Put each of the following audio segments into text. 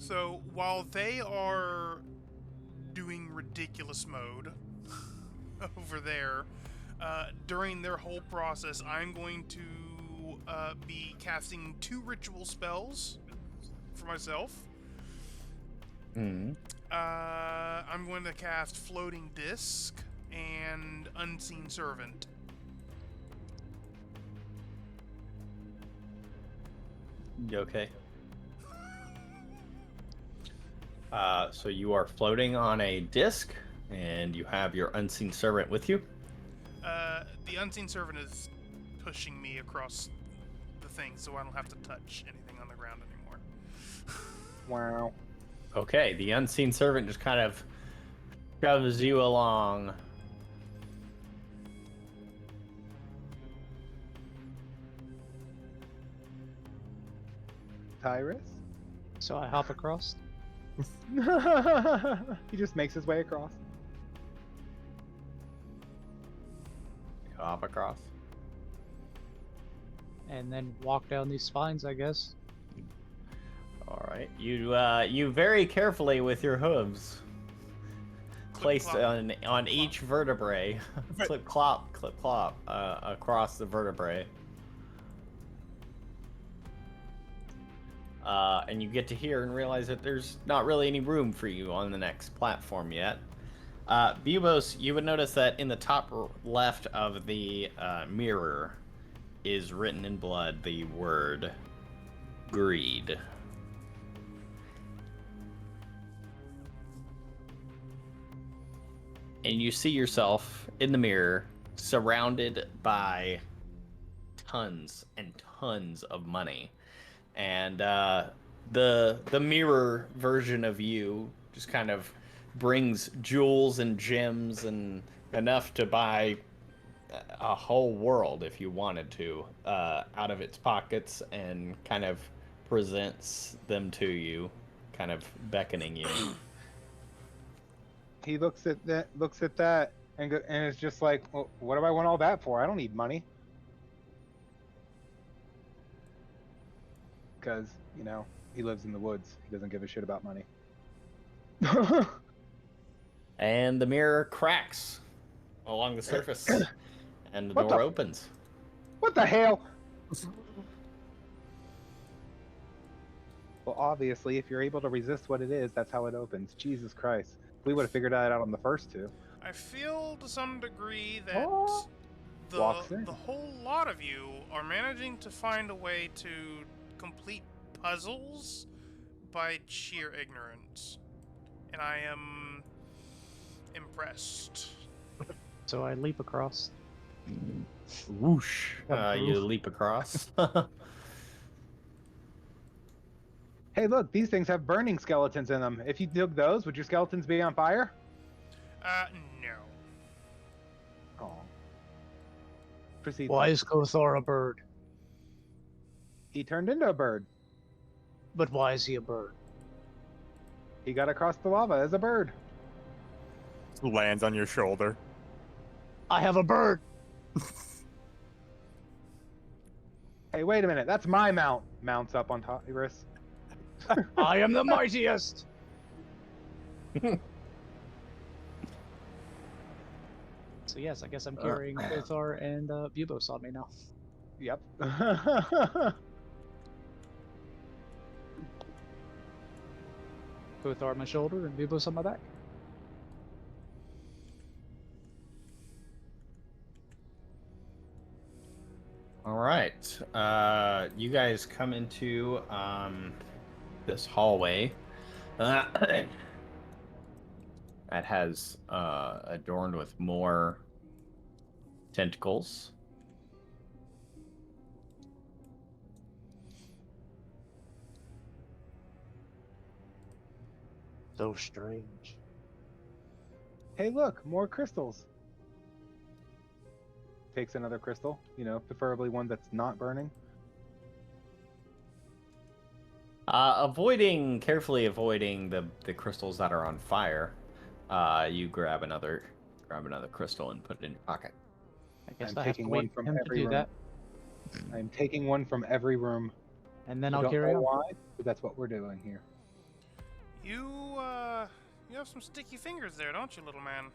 So while they are doing ridiculous mode over there, during their whole process, I'm going to be casting 2 ritual spells for myself. Mm. I'm going to cast Floating Disc and Unseen Servant. Okay. So you are floating on a disc, and you have your unseen servant with you. The Unseen Servant is pushing me across the thing, so I don't have to touch anything on the ground anymore. Wow. Okay, the unseen servant just kind of shoves you along. Tyrus? So I hop across. He just makes his way across. Hop across. And then walk down these spines, I guess. All right, you very carefully with your hooves placed on each vertebrae, clip clop across the vertebrae. And you get to here and realize that there's not really any room for you on the next platform yet. Bubos, you would notice that in the top left of the mirror is written in blood the word greed. And you see yourself in the mirror surrounded by tons and tons of money. And the mirror version of you just kind of brings jewels and gems and enough to buy a whole world if you wanted to out of its pockets, and kind of presents them to you, kind of beckoning you. He looks at that, and is just like, well, what do I want all that for? I don't need money. Because, you know, he lives in the woods. He doesn't give a shit about money. And the mirror cracks along the surface, and the What door the- opens. What the hell? Well, obviously, if you're able to resist what it is, that's how it opens. Jesus Christ. We would have figured that out on the first two. I feel to some degree that Oh. Walks in. the whole lot of you are managing to find a way to complete puzzles by sheer ignorance. And I am impressed. So I leap across. Whoosh! You leap across. Hey, look, these things have burning skeletons in them. If you took those, would your skeletons be on fire? No. Oh. Proceed. Why is Kothar a bird? He turned into a bird. But why is he a bird? He got across the lava as a bird. Lands on your shoulder. I have a bird! Hey, wait a minute. That's my mount. Mounts up on Tyrus. I am the mightiest! So yes, I guess I'm carrying Kothar and Bubos on me now. Yep. Kothar on my shoulder and Bubos on my back. All right, you guys come into this hallway that has adorned with more tentacles. So strange. Hey, look, more crystals. Takes another crystal, you know, preferably one that's not burning. Carefully avoiding the crystals that are on fire. You grab another crystal and put it in your pocket. I guess I'm I have to taking wait one for from him to every do room. that. I'm taking one from every room. And then I I'll don't carry know on. why, but that's what we're doing here. You have some sticky fingers there, don't you, little man?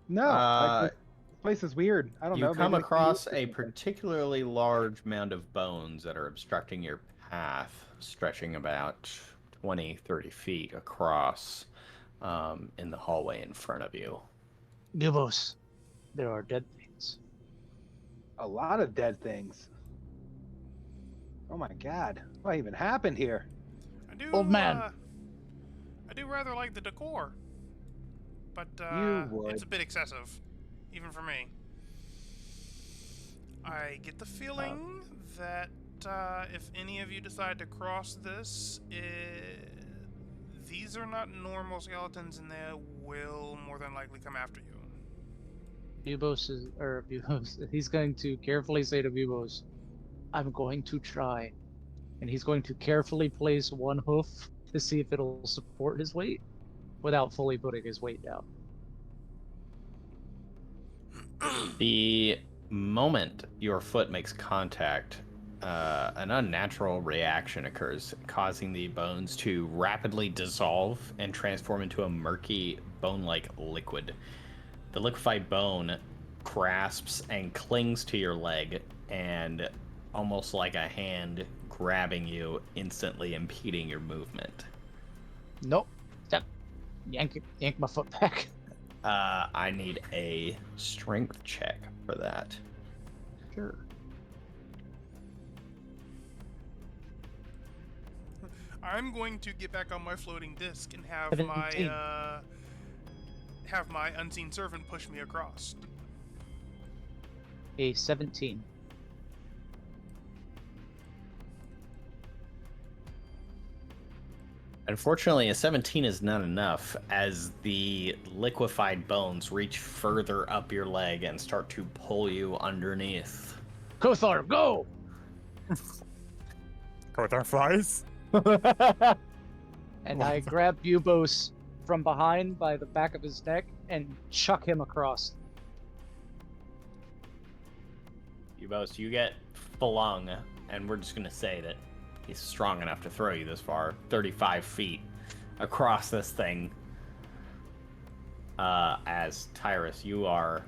No, like, this place is weird. I don't You know. come maybe across a particularly large mound of bones that are obstructing your path, stretching about 20, 30 feet across in the hallway in front of you. Gibos, there are dead things. a lot of dead things. Oh my god, what even happened here? Old man. I do rather like the decor, but You would. it's a bit excessive, even for me. I get the feeling that if any of you decide to cross this, these are not normal skeletons, and they will more than likely come after you. Bubos, he's going to carefully say to Bubos, I'm going to try. And he's going to carefully place one hoof to see if it'll support his weight without fully putting his weight down. The moment your foot makes contact, an unnatural reaction occurs, causing the bones to rapidly dissolve and transform into a murky, bone-like liquid. The liquefied bone grasps and clings to your leg, and almost like a hand grabbing you, instantly impeding your movement. Nope. Step. Yank my foot back. I need a strength check for that. Sure. I'm going to get back on my floating disc and have 17. my unseen servant push me across. A 17. Unfortunately, a 17 is not enough, as the liquefied bones reach further up your leg and start to pull you underneath. Kothar, go! Kothar flies. And I grab Bubos from behind by the back of his neck and chuck him across. Ubos, you get flung, and we're just going to say that he's strong enough to throw you this far, 35 feet across this thing. As Tyrus, you are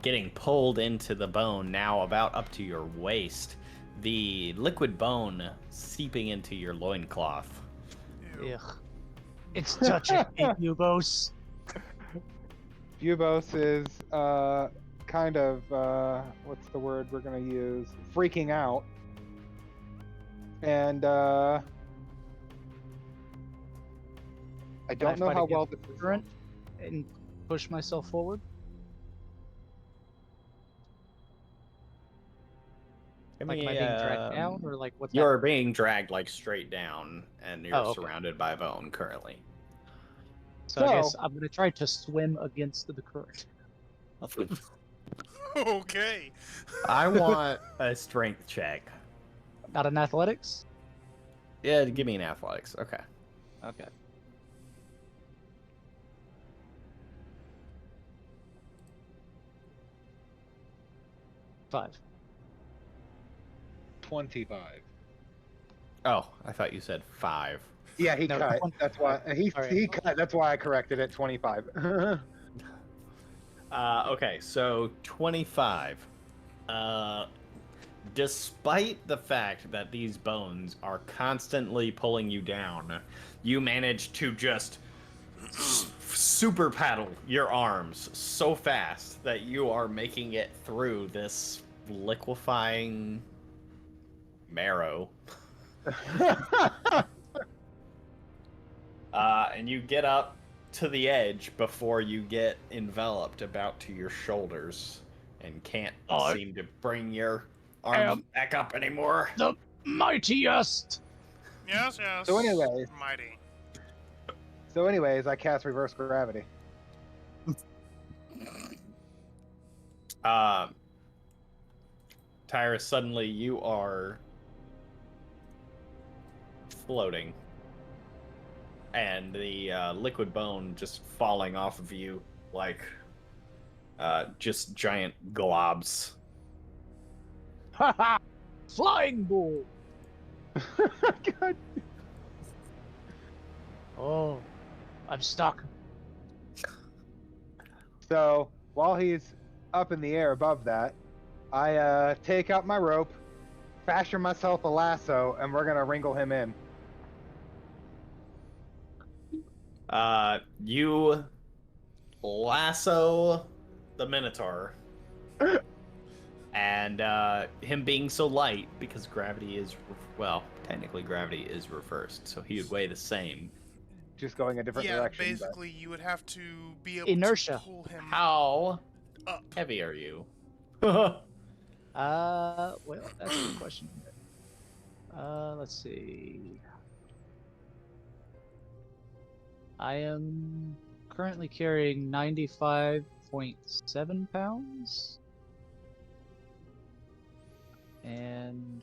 getting pulled into the bone, now about up to your waist. The liquid bone seeping into your loincloth. Ew. Ugh. It's touching me, Bubos. Bubos is kind of what's the word we're gonna use? Freaking out. And I don't know how well this is current and push myself forward. Give Like, me, am I being dragged down, or like what's You're happening? being dragged like straight down, and you're Oh, okay. surrounded by bone currently. So I guess I'm gonna try to swim against the current. Okay. I want a strength check. Not an athletics? Yeah, give me an athletics. Okay. Okay. Five. 25. Oh, I thought you said 5. Yeah, he No, cut. 25. That's why he All right. he cut. That's why I corrected it. 25. Okay, so 25. Despite the fact that these bones are constantly pulling you down, you manage to just super paddle your arms so fast that you are making it through this liquefying marrow. And you get up to the edge before you get enveloped about to your shoulders and can't seem to bring your arms back up anymore. The mightiest! Yes, yes. So anyways. Mighty. So anyways, I cast reverse gravity. Tyrus, suddenly you are floating, and the liquid bone just falling off of you like just giant globs. Haha! Flying bull! God. Oh, I'm stuck. So while he's up in the air above that, I take out my rope, fashion myself a lasso, and we're gonna wrangle him in. You lasso the Minotaur. And him being so light, because gravity is, well, technically gravity is reversed, so he would weigh the same. Just going a different Yeah, direction. basically, you would have to be able Inertia. to pull him How up. heavy are you? Well, that's a good question. Let's see. I am currently carrying 95.7 pounds. And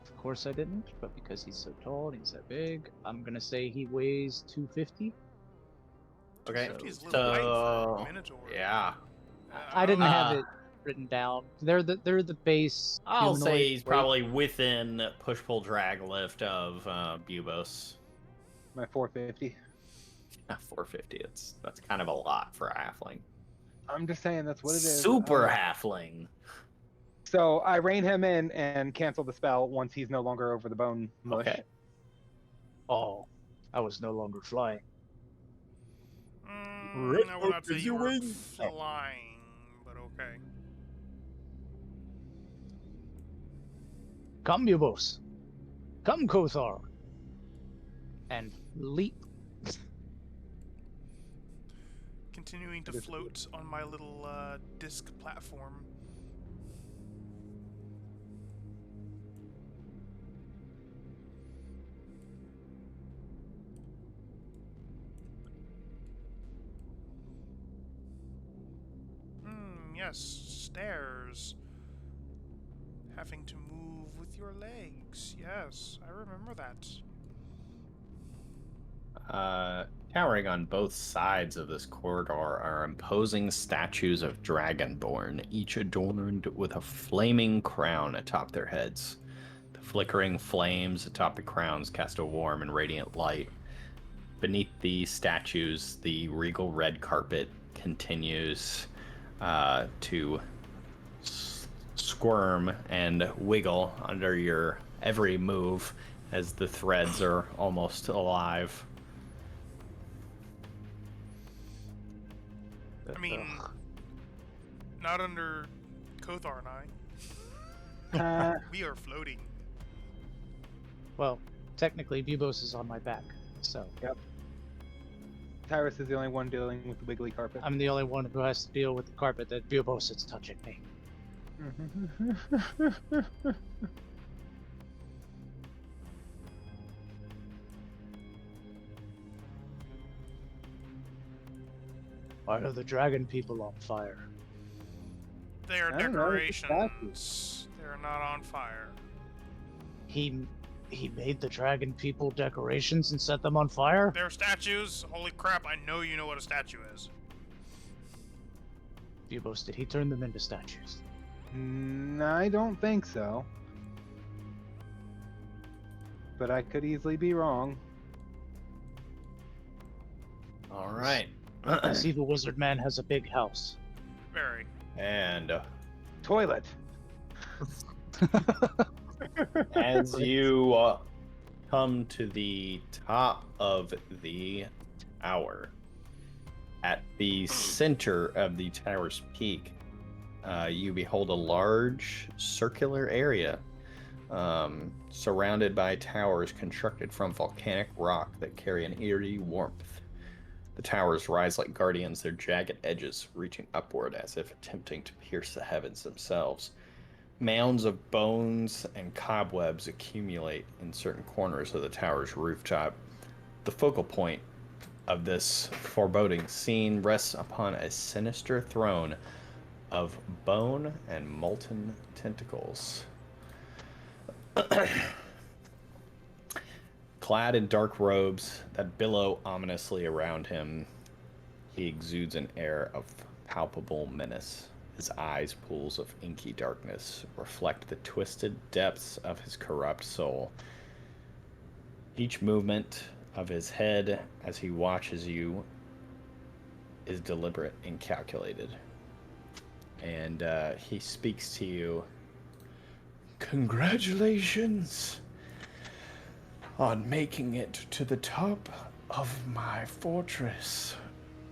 of course I didn't, but because he's so tall and he's so big, I'm gonna say he weighs 250. Okay, 250 is a little light for a so Minotaur. yeah, I didn't have Uh, it written down. They're the base. I'll say humanoid he's weight. probably within push-pull-drag lift of Bubos. My 450. 450. That's kind of a lot for a halfling. I'm just saying that's what it is. Super halfling. So I rein him in and cancel the spell once he's no longer over the bone mush. Okay. Oh, I was no longer flying. I would not say you were flying, but okay. Come, Bubos. Come, Kothar. And leap. Continuing to float on my little disc platform. Yes, stairs. Having to move with your legs. Yes, I remember that. Towering on both sides of this corridor are imposing statues of Dragonborn, each adorned with a flaming crown atop their heads. The flickering flames atop the crowns cast a warm and radiant light. Beneath the statues, the regal red carpet continues to squirm and wiggle under your every move as the threads are almost alive. I mean, not under Kothar and I. We are floating. Well, technically, Bubos is on my back, so. Yep. Tyrus is the only one dealing with the wiggly carpet. I'm the only one who has to deal with the carpet that Bubos is touching me. Why are the dragon people on fire? They are I don't know, it's just decorations. They are not on fire. He made the dragon people decorations and set them on fire? They're statues. Holy crap, I know you know what a statue is. Bubos, did he turn them into statues? I don't think so. But I could easily be wrong. All right. I see the wizard man has a big house. Very. And Toilet. as you come to the top of the tower, at the center of the tower's peak, you behold a large circular area surrounded by towers constructed from volcanic rock that carry an eerie warmth. The towers rise like guardians, their jagged edges reaching upward as if attempting to pierce the heavens themselves. Mounds of bones and cobwebs accumulate in certain corners of the tower's rooftop. The focal point of this foreboding scene rests upon a sinister throne of bone and molten tentacles. Clad in dark robes that billow ominously around him, he exudes an air of palpable menace. His eyes, pools of inky darkness, reflect the twisted depths of his corrupt soul. Each movement of his head as he watches you is deliberate and calculated. And he speaks to you. Congratulations on making it to the top of my fortress,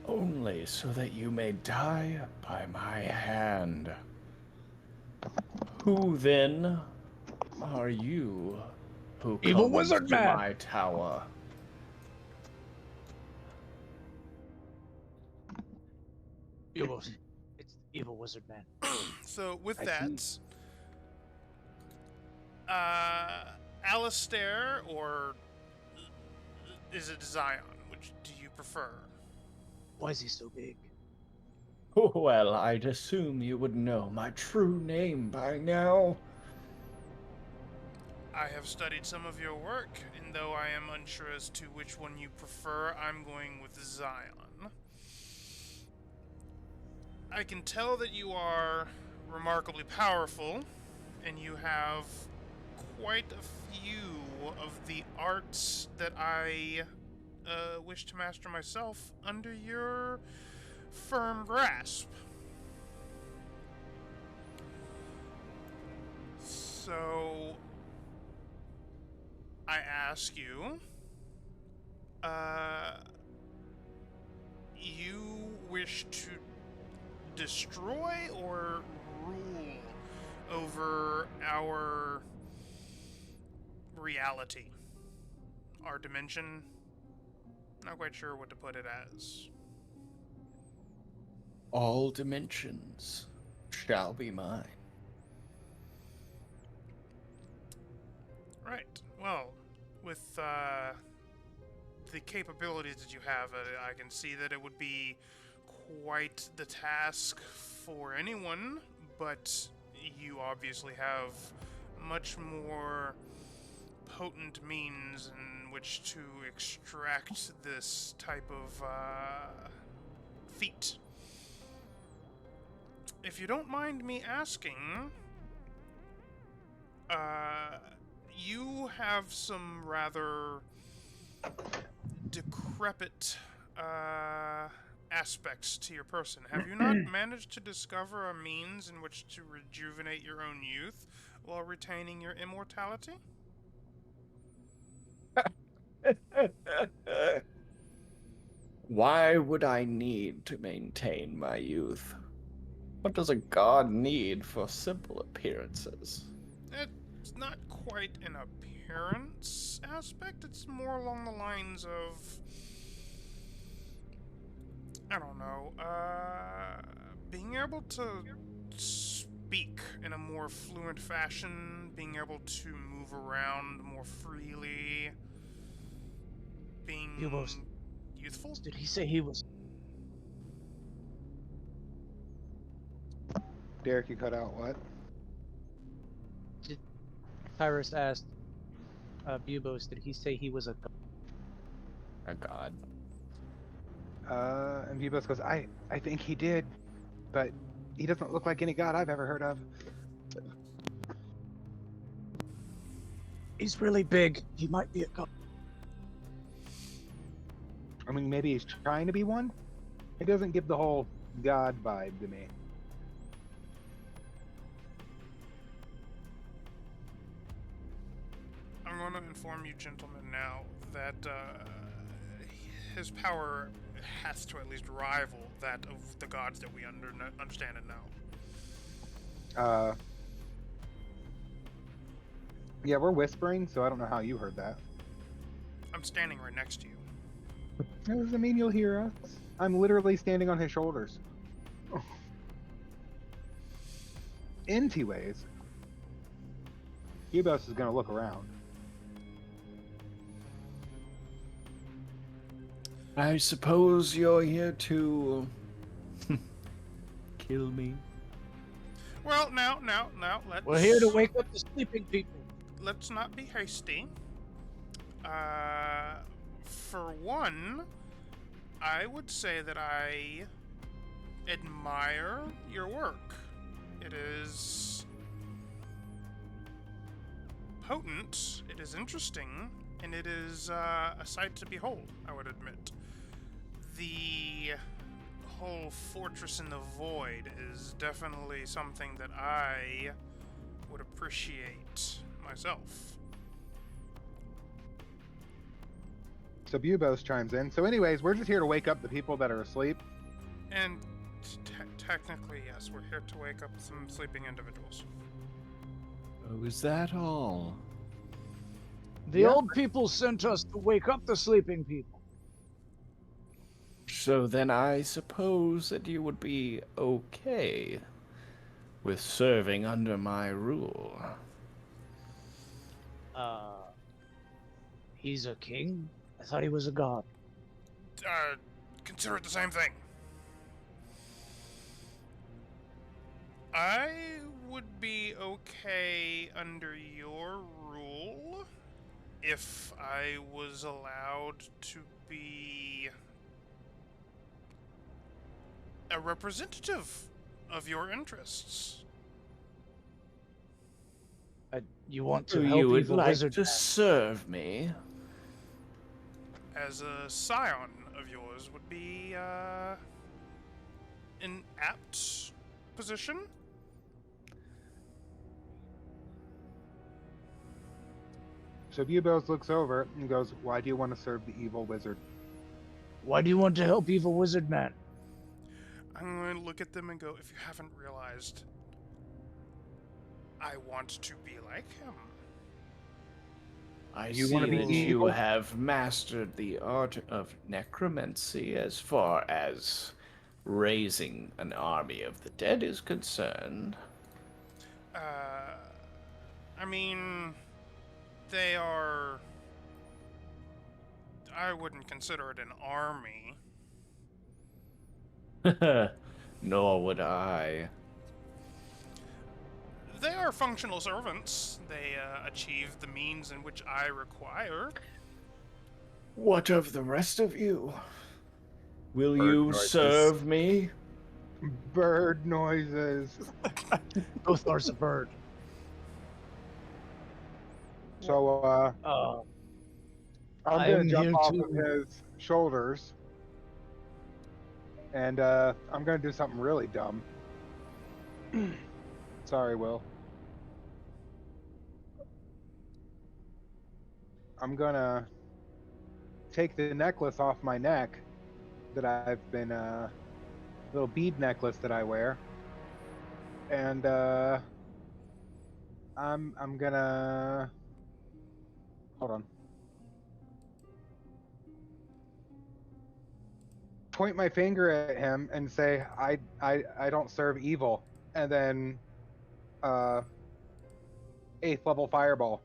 only so that you may die by my hand. Who then are you who Evil comes wizard to man. my tower? Bubos. It's the evil wizard man. So with I that, Alistair, or is it Zion? Which do you prefer? Why is he so big? Well, I'd assume you would know my true name by now. I have studied some of your work, and though I am unsure as to which one you prefer, I'm going with Zion. I can tell that you are remarkably powerful, and you have quite a few of the arts that I wish to master myself under your firm grasp. So, I ask you, you wish to destroy or rule over our reality, our dimension? Not quite sure what to put it as. All dimensions shall be mine. Right. Well, with the capabilities that you have, I can see that it would be quite the task for anyone, but you obviously have much more potent means in which to extract this type of feat. If you don't mind me asking, you have some rather decrepit aspects to your person. Have you not managed to discover a means in which to rejuvenate your own youth while retaining your immortality? Why would I need to maintain my youth? What does a god need for simple appearances? It's not quite an appearance aspect, it's more along the lines of, I don't know, being able to speak in a more fluent fashion, being able to move around more freely, being youthful. Did he say he was? Derek, you cut out what? Tyrus asked Bubos, did he say he was a A god. And Bubos goes, I think he did, but he doesn't look like any god I've ever heard of. He's really big. He might be a god. I mean, maybe he's trying to be one? It doesn't give the whole god vibe to me. I'm going to inform you, gentlemen, now that his power has to at least rival that of the gods that we understand and know. Yeah, we're whispering, so I don't know how you heard that. I'm standing right next to you. That doesn't mean you'll hear us. I'm literally standing on his shoulders. Anyways, Bubos is gonna look around. I suppose you're here to kill me. Well, now, let's... We're here to wake up the sleeping people. Let's not be hasty. For one, I would say that I admire your work. It is potent, it is interesting, and it is a sight to behold, I would admit. The whole fortress in the void is definitely something that I would appreciate myself. So Bubos chimes in. So anyways, we're just here to wake up the people that are asleep. And technically, yes, we're here to wake up some sleeping individuals. Oh, is that all? The old people sent us to wake up the sleeping people. So then I suppose that you would be okay with serving under my rule. He's a king? I thought he was a god. Consider it the same thing. I would be okay under your rule if I was allowed to be a representative of your interests. You want So to you help would evil like wizard to man. serve me? As a scion of yours would be an apt position. So Bubos looks over and goes, "Why do you want to serve the evil wizard?" Why do you want to help evil wizard man? I'm going to look at them and go, if you haven't realized, I want to be like him. I You see wanna be that you evil? have mastered the art of necromancy as far as raising an army of the dead is concerned. I mean, they are... I wouldn't consider it an army. Nor would I. They are functional servants. They achieve the means in which I require. What of the rest of you? Will Bird you noises. serve me? Bird noises. Gothor's a bird. So I'm I'm gonna jump here off to- of his shoulders, and I'm gonna do something really dumb. Sorry, Will. I'm gonna take the necklace off my neck that I've been little bead necklace that I wear, and I'm gonna hold on. Point my finger at him and say, I don't serve evil, and then 8th level fireball.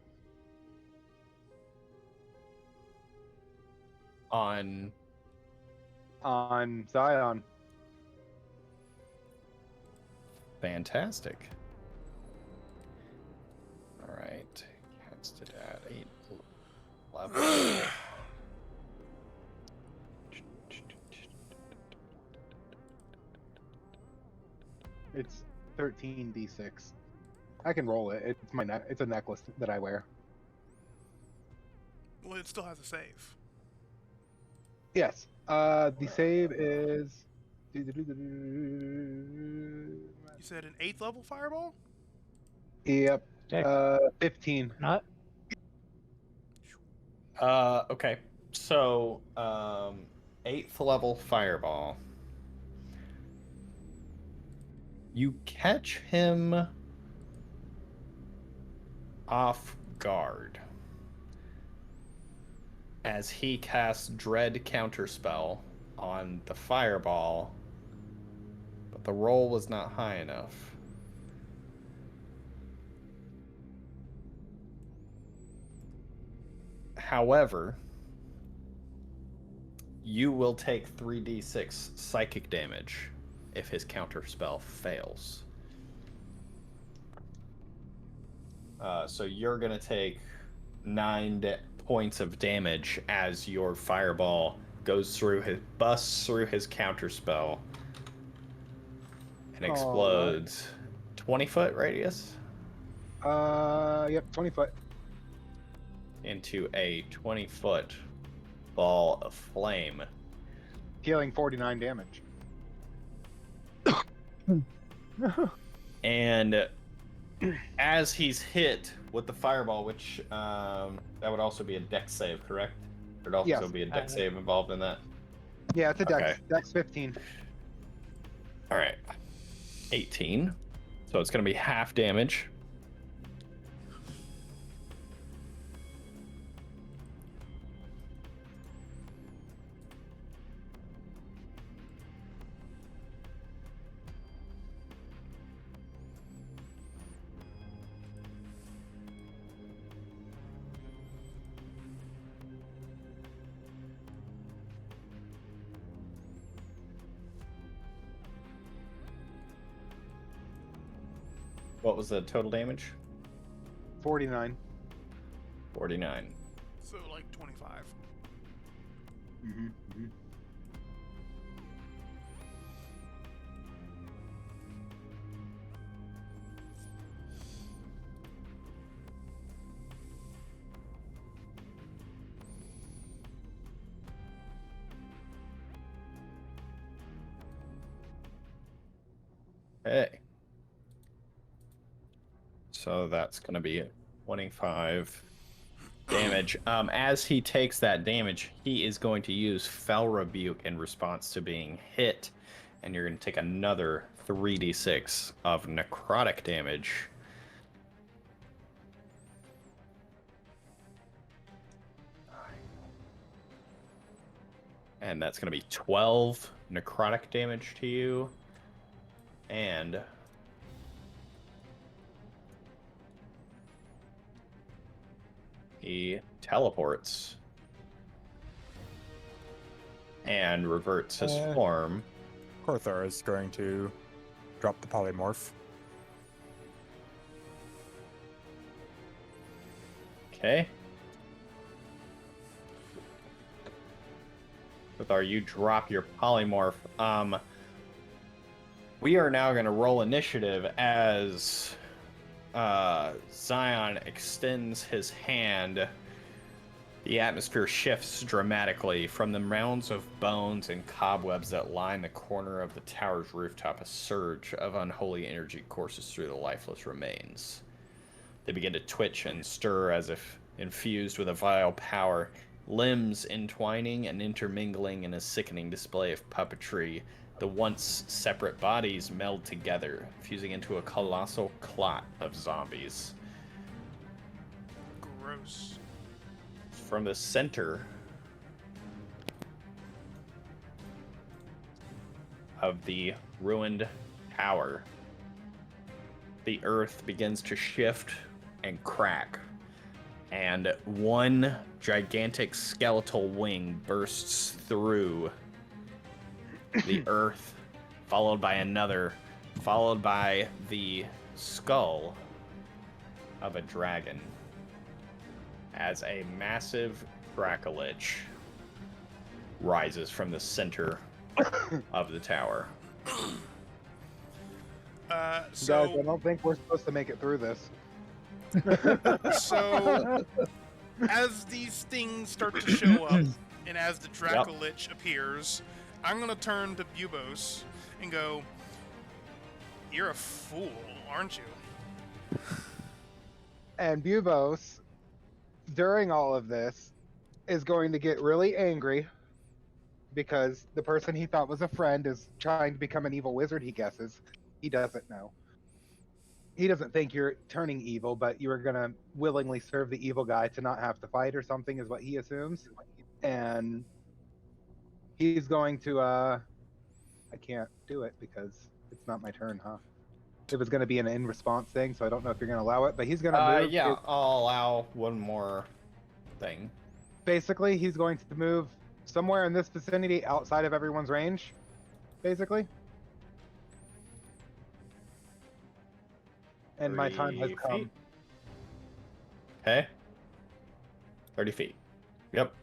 On Zion. fantastic. All right, cast it at 8 level. It's 13d6. I can roll it. It's it's a necklace that I wear. Well, it still has a save. Yes. The save is. You said an 8th level fireball? Yep. Okay. 15. Not Okay. So, 8th level fireball. You catch him off guard as he casts Dread Counterspell on the fireball, but the roll was not high enough. However, you will take 3d6 psychic damage if his counterspell fails. So you're going to take 9 points of damage as your fireball busts through his counterspell and explodes. 20-foot radius? Yep, 20 foot. into a 20-foot ball of flame. Healing 49 damage. And as he's hit with the fireball, which that would also be a dex save, correct? There'd also Yes. be a dex save involved in that. Yeah, it's a dex. Okay. Dex 15. All right. 18. So it's going to be half damage. What was the total damage? 49. 49. So like 25. Mm-hmm. Mm-hmm. Okay. So that's going to be 25 damage. As he takes that damage, he is going to use Fel Rebuke in response to being hit. And you're going to take another 3d6 of necrotic damage. And that's going to be 12 necrotic damage to you. And he teleports and reverts his form. Korthar is going to drop the polymorph. Okay. Korthar, you drop your polymorph. We are now going to roll initiative as Zion extends his hand. The atmosphere shifts dramatically. From the mounds of bones and cobwebs that line the corner of the tower's rooftop, a surge of unholy energy courses through the lifeless remains. They begin to twitch and stir as if infused with a vile power, limbs entwining and intermingling in a sickening display of puppetry. The once separate bodies meld together, fusing into a colossal clot of zombies. Gross. From the center of the ruined tower, the earth begins to shift and crack, and one gigantic skeletal wing bursts through the earth, followed by another, followed by the skull of a dragon, as a massive Dracolich rises from the center of the tower. Guys, I don't think we're supposed to make it through this. So, as these things start to show up, and as the Dracolich appears, I'm gonna turn to Bubos and go, "You're a fool, aren't you?" And Bubos, during all of this, is going to get really angry because the person he thought was a friend is trying to become an evil wizard, he guesses. He doesn't know. He doesn't think you're turning evil, but you were going to willingly serve the evil guy to not have to fight or something, is what he assumes. And he's going to, I can't do it because it's not my turn, huh? It was going to be an in-response thing, so I don't know if you're going to allow it, but he's going to move. Yeah, I'll allow one more thing. Basically, he's going to move somewhere in this vicinity outside of everyone's range, basically. And my time has 3 come. feet. Okay. 30 feet. Yep.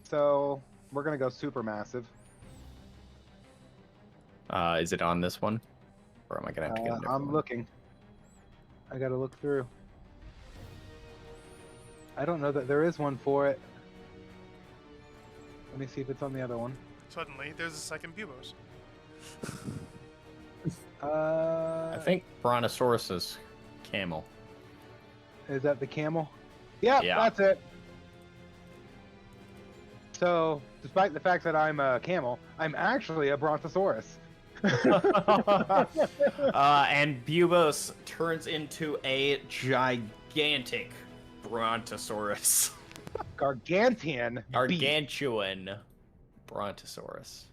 So we're going to go super massive. Is it on this one? Or am I going to have to get a different I'm one? looking. I got to look through. I don't know that there is one for it. Let me see if it's on the other one. Suddenly, there's a second Bubos. I think Brontosaurus is camel. Is that the camel? Yep, Yeah. that's it. So, despite the fact that I'm a camel, I'm actually a brontosaurus. And Bubos turns into a gigantic Brontosaurus. Gargantian beast. Gargantuan Brontosaurus.